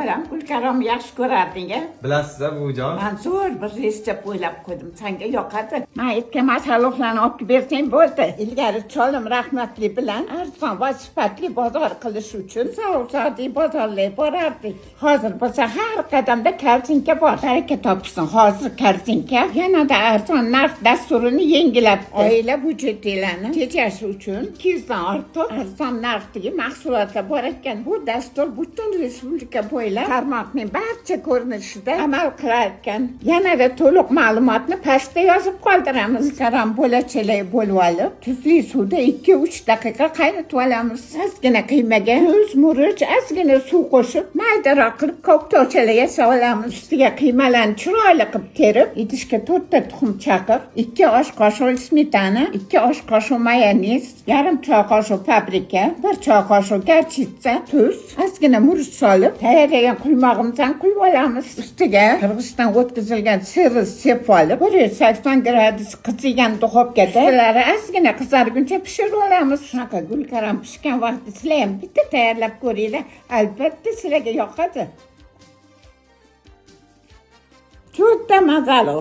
bolam Gulkarom yaxshi ko'rarding-a? Bilasiz-a buvijon? Men zo'r bir resept o'ylab qo'ydim, senga yoqadi. Men aytgan masalliqlarni olib bersang bo'ldi. Ilgari cholim rahmatli bilan arzon va sifatli bozor qilish uchun savdo bozorlarga borardik. Hozir bo'lsa har qadamda kartinka bor. Baraka topsin. Hozir kartinka yanada arzon narx dasturini yengillatdi. Oila byudjetlarini tejash uchun 200 dan ortiq arzon narxdagi mahsulotlar bor ekan. Bu dastur butun respublika bo'ylab tarmoqning barcha ko'rinishida amal qilar ekan. Yanada to'liq ma'lumotni pastda yozib qoldiramiz. Karam bo'lachalar bo'lib olib, tuzli suvda 2-3 daqiqa qaynatib olamiz. Ozgina qiymaga tuz, murch, ozgina suv qo'shib, maydaroq qilib koktochalarga solamiz. Ustiga qiymalarni chiroyli qilib terib, idishga 4 ta tuxum chaqib, 2 osh qoshiq smetana, 2 osh qoshiq mayonez, yarim choy qoshiq paprika, 1 choy qoshiq garchitsa, tuz, ozgina murch solib, tayyorlagan quymog'imizdan quyib olamiz. Ustiga qirg'ichdan o'tkazilgan sirni sepib olib, 180 gradus qizigan duxovkada ustiga ozgina qizarguncha pishirib olamiz. Shunaqa Gulkaram pishgan vaqtda sizlar ham bitta tayyorlab ko'ringlar. Albatta sizlarga yoqadi. Juda mazali.